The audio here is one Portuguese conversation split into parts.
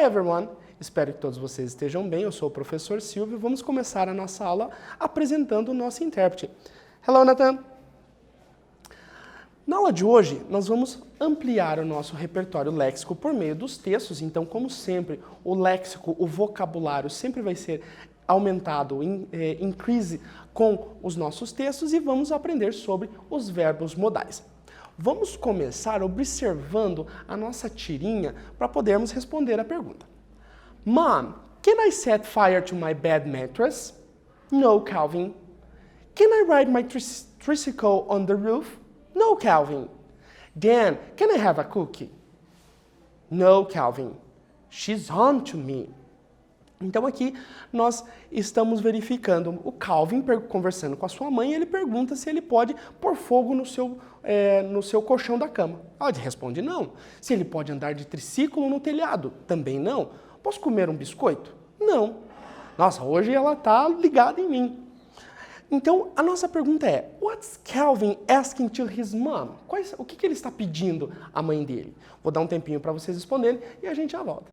Hi everyone! Espero que todos vocês estejam bem. Eu sou o professor Silvio. Vamos começar a nossa aula apresentando o nosso intérprete. Hello, Nathan! Na aula de hoje, nós vamos ampliar o nosso repertório léxico por meio dos textos. Então, como sempre, o léxico, o vocabulário sempre vai ser aumentado, increase com os nossos textos e vamos aprender sobre os verbos modais. Vamos começar observando a nossa tirinha para podermos responder a pergunta. Mom, can I set fire to my bed mattress? No, Calvin. Can I ride my tricycle on the roof? No, Calvin. Dan, can I have a cookie? No, Calvin. She's on to me. Então aqui nós estamos verificando o Calvin conversando com a sua mãe e ele pergunta se ele pode pôr fogo no seu colchão da cama. Ela responde não. Se ele pode andar de triciclo no telhado, também não. Posso comer um biscoito? Não. Nossa, hoje ela está ligada em mim. Então, a nossa pergunta é, what's Calvin asking to his mom? O que ele está pedindo à mãe dele? Vou dar um tempinho para vocês responderem e a gente já volta.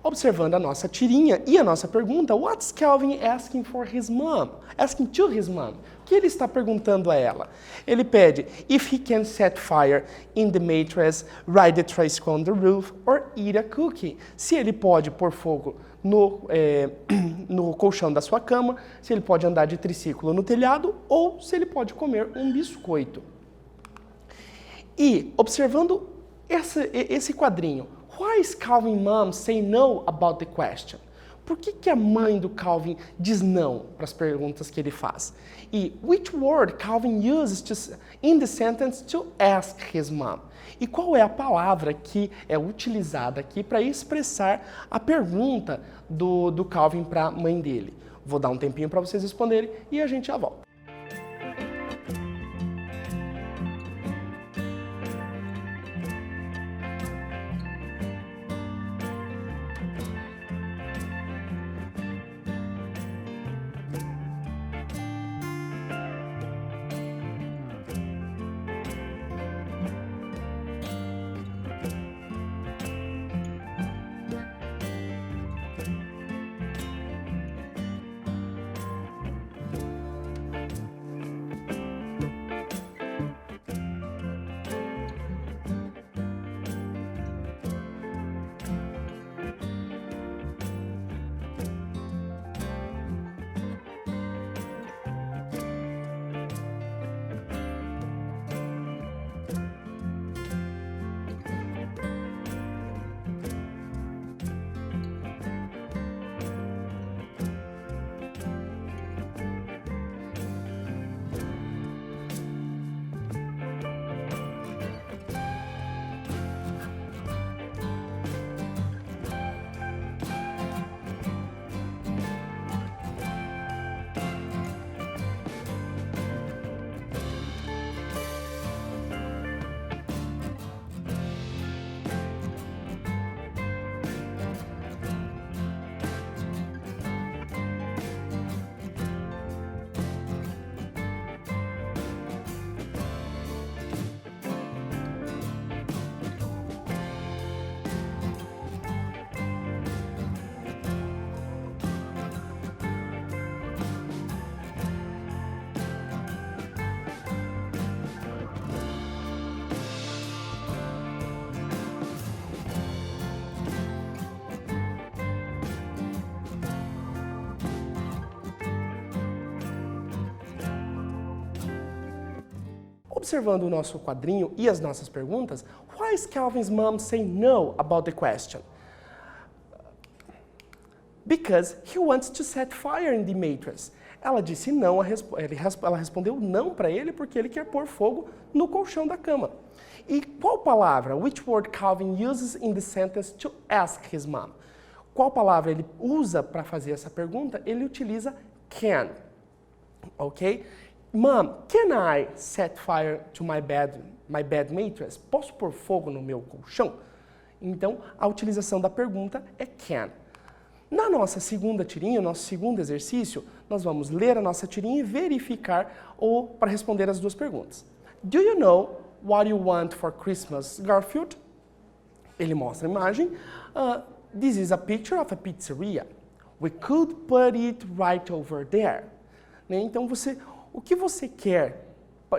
Observando a nossa tirinha e a nossa pergunta, what's Calvin asking for his mom? Asking to his mom. O que ele está perguntando a ela? Ele pede, if he can set fire in the mattress, ride the tricycle on the roof, or eat a cookie. Se ele pode pôr fogo no colchão da sua cama, se ele pode andar de triciclo no telhado, ou se ele pode comer um biscoito. E, observando esse quadrinho, why is Calvin mom saying no about the question? Por que a mãe do Calvin diz não para as perguntas que ele faz? E which word Calvin uses in the sentence to ask his mom? E qual é a palavra que é utilizada aqui para expressar a pergunta do Calvin para a mãe dele? Vou dar um tempinho para vocês responderem e a gente já volta. Observando o nosso quadrinho e as nossas perguntas, why is Calvin's mom saying no about the question? Because he wants to set fire in the mattress. Ela disse não, ela respondeu não para ele porque ele quer pôr fogo no colchão da cama. E qual palavra, which word Calvin uses in the sentence to ask his mom? Qual palavra ele usa para fazer essa pergunta? Ele utiliza can, ok? Mom, can I set fire to my bed mattress? Posso pôr fogo no meu colchão? Então, a utilização da pergunta é can. Na nossa segunda tirinha, nosso segundo exercício, nós vamos ler a nossa tirinha e verificar ou para responder as duas perguntas. Do you know what you want for Christmas, Garfield? Ele mostra a imagem. This is a picture of a pizzeria. We could put it right over there. Então, o que você quer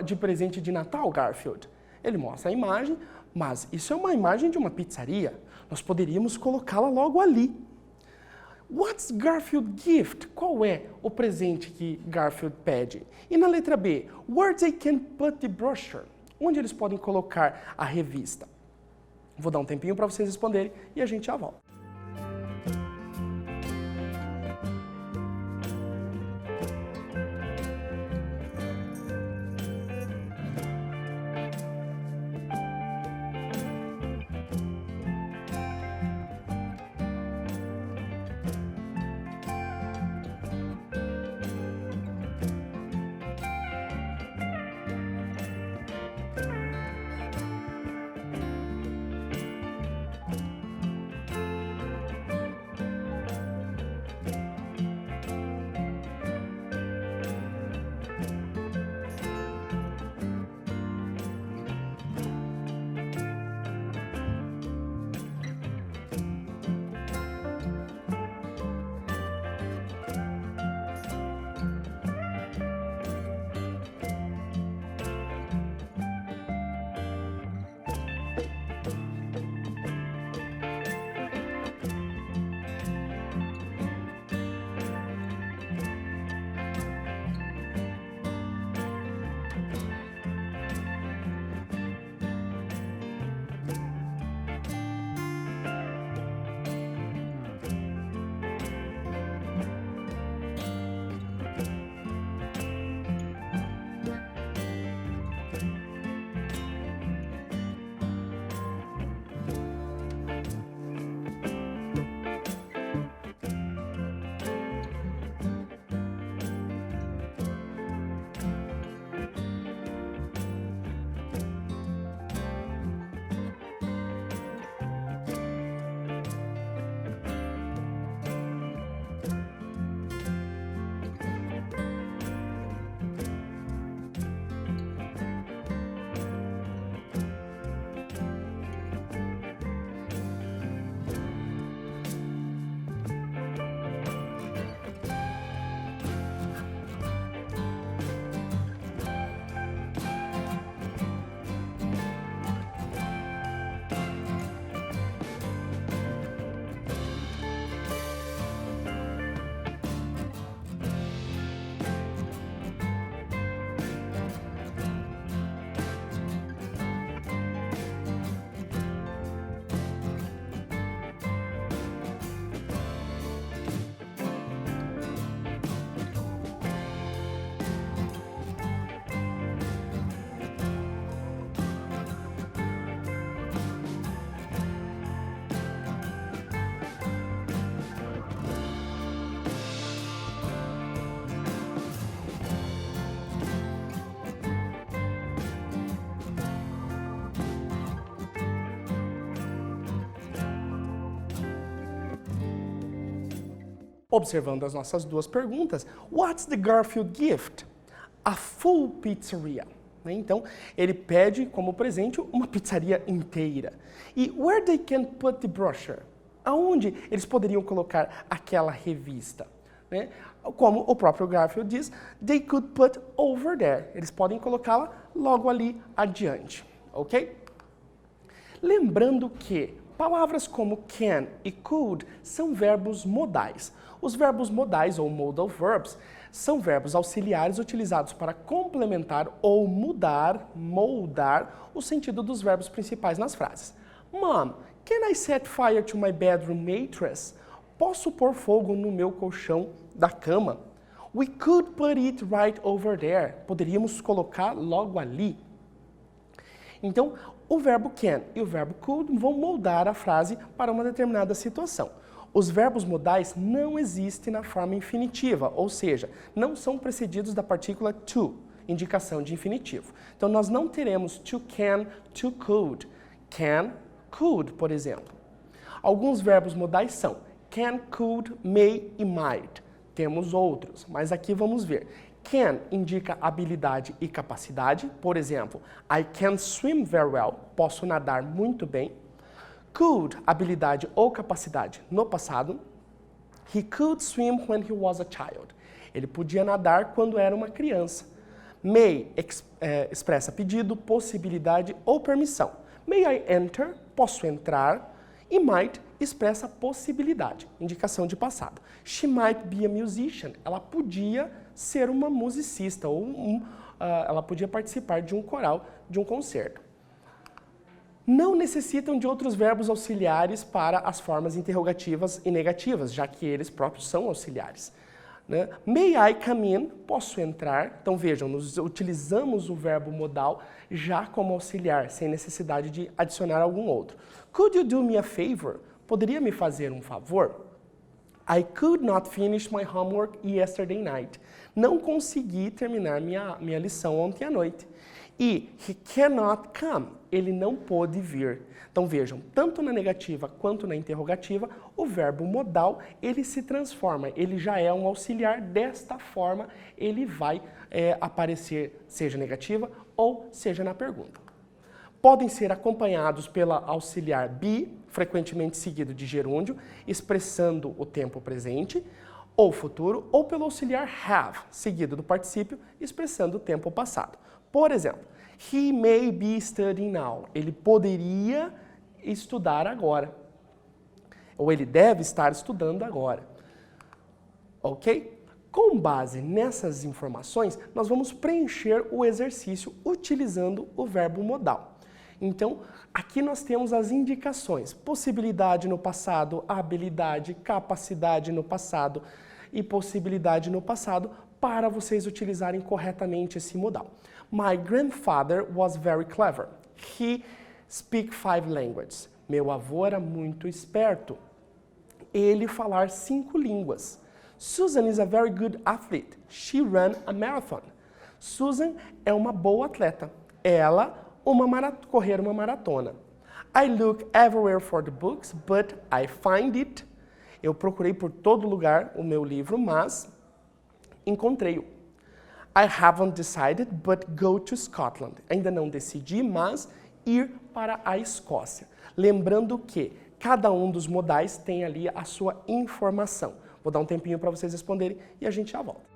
de presente de Natal, Garfield? Ele mostra a imagem, mas isso é uma imagem de uma pizzaria. Nós poderíamos colocá-la logo ali. What's Garfield gift? Qual é o presente que Garfield pede? E na letra B, where they can put the brochure? Onde eles podem colocar a revista? Vou dar um tempinho para vocês responderem e a gente já volta. Observando as nossas duas perguntas, what's the Garfield gift? A full pizzeria. Então, ele pede como presente uma pizzaria inteira. E where they can put the brochure? Aonde eles poderiam colocar aquela revista? Como o próprio Garfield diz, they could put over there. Eles podem colocá-la logo ali adiante, ok? Lembrando que palavras como can e could são verbos modais. Os verbos modais, ou modal verbs, são verbos auxiliares utilizados para complementar ou moldar o sentido dos verbos principais nas frases. Mom, can I set fire to my bedroom mattress? Posso pôr fogo no meu colchão da cama? We could put it right over there. Poderíamos colocar logo ali. Então, o verbo can e o verbo could vão moldar a frase para uma determinada situação. Os verbos modais não existem na forma infinitiva, ou seja, não são precedidos da partícula to, indicação de infinitivo. Então, nós não teremos to can, to could. Can, could, por exemplo. Alguns verbos modais são can, could, may e might. Temos outros, mas aqui vamos ver. Can indica habilidade e capacidade. Por exemplo, I can swim very well. Posso nadar muito bem. Could, habilidade ou capacidade no passado. He could swim when he was a child. Ele podia nadar quando era uma criança. May expressa pedido, possibilidade ou permissão. May I enter? Posso entrar. E might expressa possibilidade, indicação de passado. She might be a musician. Ela podia ser uma musicista ou ela podia participar de um coral, de um concerto. Não necessitam de outros verbos auxiliares para as formas interrogativas e negativas, já que eles próprios são auxiliares. May I come in? Posso entrar? Então vejam, nós utilizamos o verbo modal já como auxiliar, sem necessidade de adicionar algum outro. Could you do me a favor? Poderia me fazer um favor? I could not finish my homework yesterday night. Não consegui terminar minha lição ontem à noite. E he cannot come. Ele não pôde vir. Então vejam, tanto na negativa quanto na interrogativa, o verbo modal, ele se transforma, ele já é um auxiliar, desta forma ele vai aparecer, seja negativa ou seja na pergunta. Podem ser acompanhados pela auxiliar be, frequentemente seguido de gerúndio, expressando o tempo presente ou futuro, ou pelo auxiliar have, seguido do particípio, expressando o tempo passado. Por exemplo, he may be studying now. Ele poderia estudar agora. Ou ele deve estar estudando agora. Ok? Com base nessas informações, nós vamos preencher o exercício utilizando o verbo modal. Então, aqui nós temos as indicações. Possibilidade no passado, habilidade, capacidade no passado e possibilidade no passado para vocês utilizarem corretamente esse modal. My grandfather was very clever. He speak 5 languages. Meu avô era muito esperto. Ele falar 5 línguas. Susan is a very good athlete. She ran a marathon. Susan é uma boa atleta. Ela correr uma maratona. I look everywhere for the books, but I find it. Eu procurei por todo lugar o meu livro, mas encontrei-o. I haven't decided, but go to Scotland. Ainda não decidi, mas ir para a Escócia. Lembrando que cada um dos modais tem ali a sua informação. Vou dar um tempinho para vocês responderem e a gente já volta.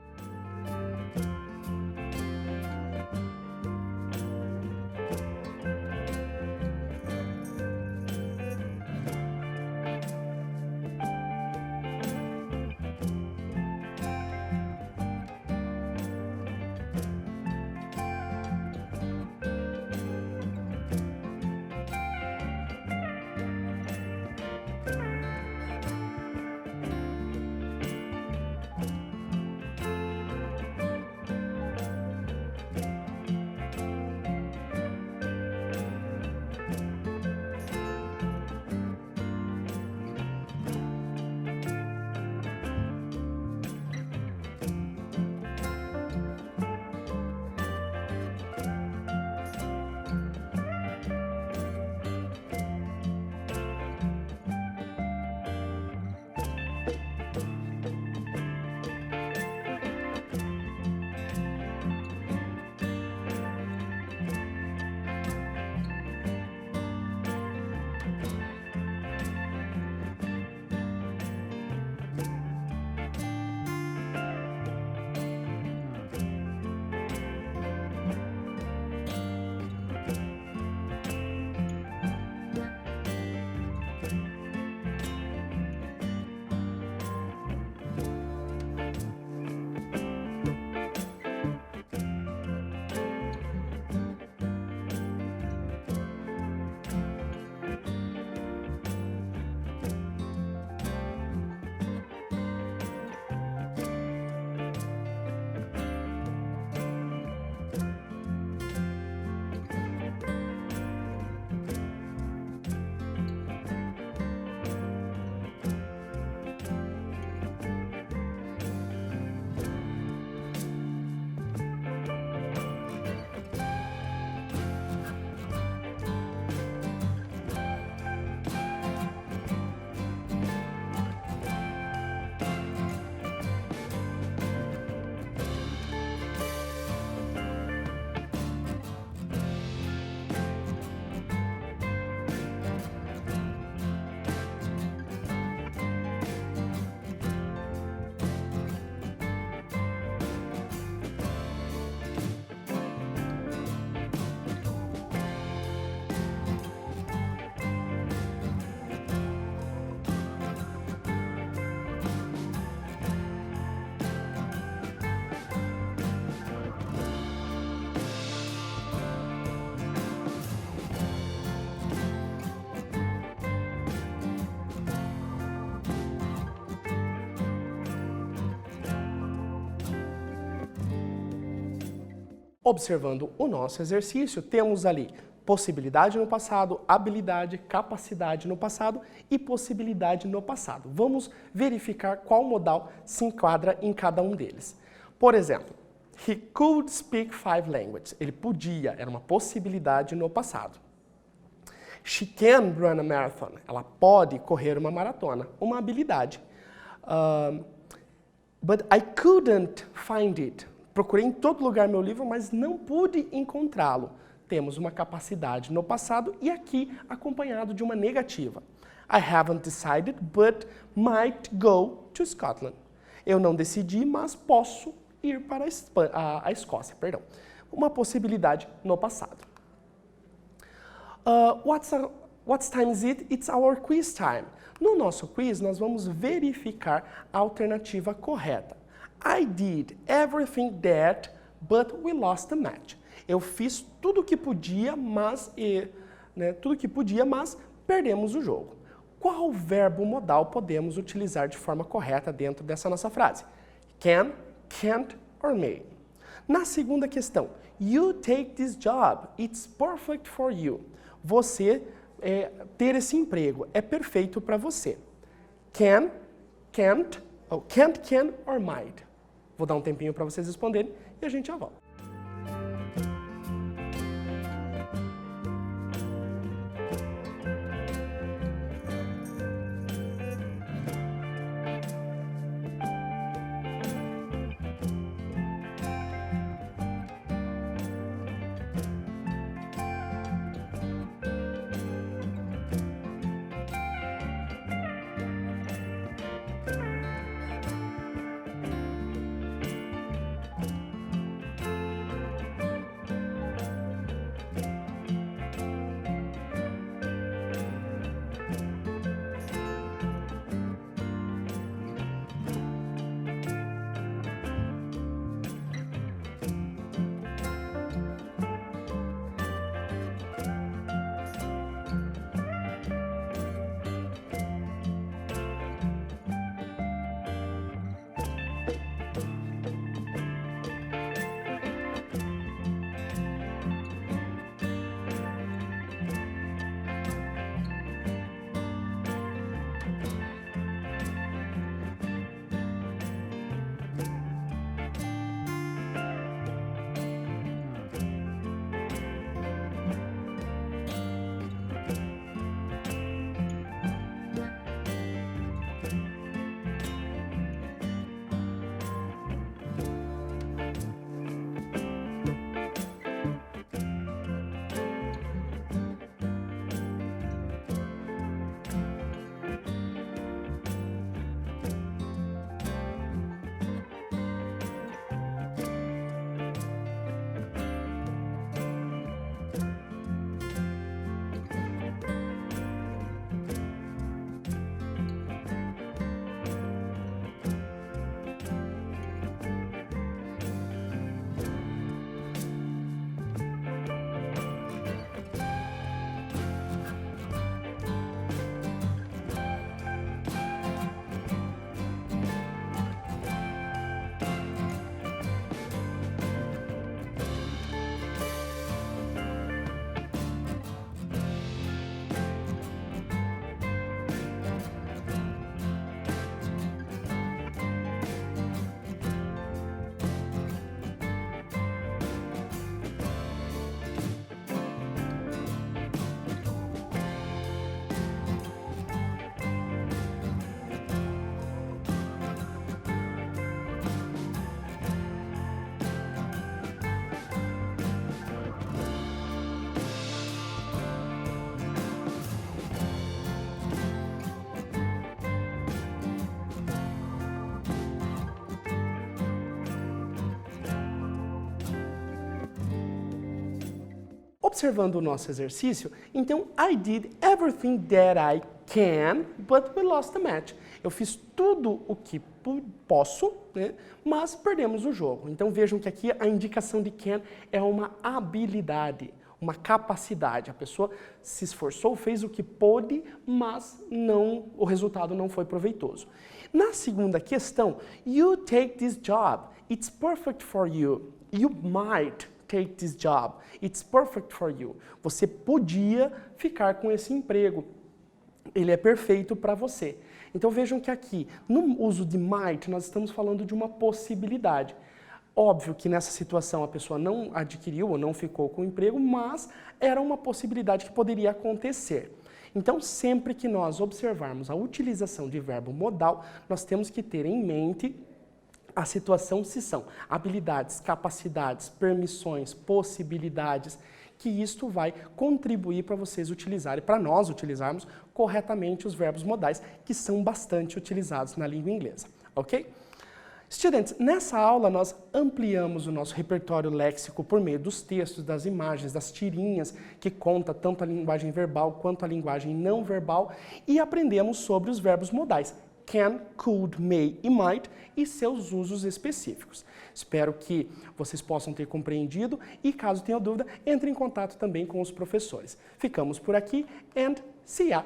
Observando o nosso exercício, temos ali possibilidade no passado, habilidade, capacidade no passado e possibilidade no passado. Vamos verificar qual modal se enquadra em cada um deles. Por exemplo, he could speak 5 languages. Ele podia, era uma possibilidade no passado. She can run a marathon. Ela pode correr uma maratona, uma habilidade. But I couldn't find it. Procurei em todo lugar meu livro, mas não pude encontrá-lo. Temos uma capacidade no passado e aqui acompanhado de uma negativa. I haven't decided, but might go to Scotland. Eu não decidi, mas posso ir para a Escócia. Perdão. Uma possibilidade no passado. What time is it? It's our quiz time. No nosso quiz, nós vamos verificar a alternativa correta. I did everything that, but we lost the match. Eu fiz tudo o que podia, mas perdemos o jogo. Qual verbo modal podemos utilizar de forma correta dentro dessa nossa frase? Can, can't or may? Na segunda questão, you take this job, it's perfect for you. Você ter esse emprego é perfeito para você. Can, can't, can't, can or might. Vou dar um tempinho para vocês responderem e a gente já volta. Observando o nosso exercício, então, I did everything that I can, but we lost the match. Eu fiz tudo o que posso, né, mas perdemos o jogo. Então vejam que aqui a indicação de can é uma habilidade, uma capacidade. A pessoa se esforçou, fez o que pôde, mas o resultado não foi proveitoso. Na segunda questão, you take this job, it's perfect for you. You might take this job, it's perfect for you. Você podia ficar com esse emprego. Ele é perfeito para você. Então vejam que aqui, no uso de might, nós estamos falando de uma possibilidade. Óbvio que nessa situação a pessoa não adquiriu ou não ficou com o emprego, mas era uma possibilidade que poderia acontecer. Então, sempre que nós observarmos a utilização de verbo modal, nós temos que ter em mente a situação se são habilidades, capacidades, permissões, possibilidades, que isto vai contribuir para vocês utilizarem, para nós utilizarmos corretamente os verbos modais, que são bastante utilizados na língua inglesa, ok? Estudantes, nessa aula nós ampliamos o nosso repertório léxico por meio dos textos, das imagens, das tirinhas, que conta tanto a linguagem verbal quanto a linguagem não verbal, e aprendemos sobre os verbos modais, can, could, may e might, e seus usos específicos. Espero que vocês possam ter compreendido e, caso tenha dúvida, entre em contato também com os professores. Ficamos por aqui and see ya!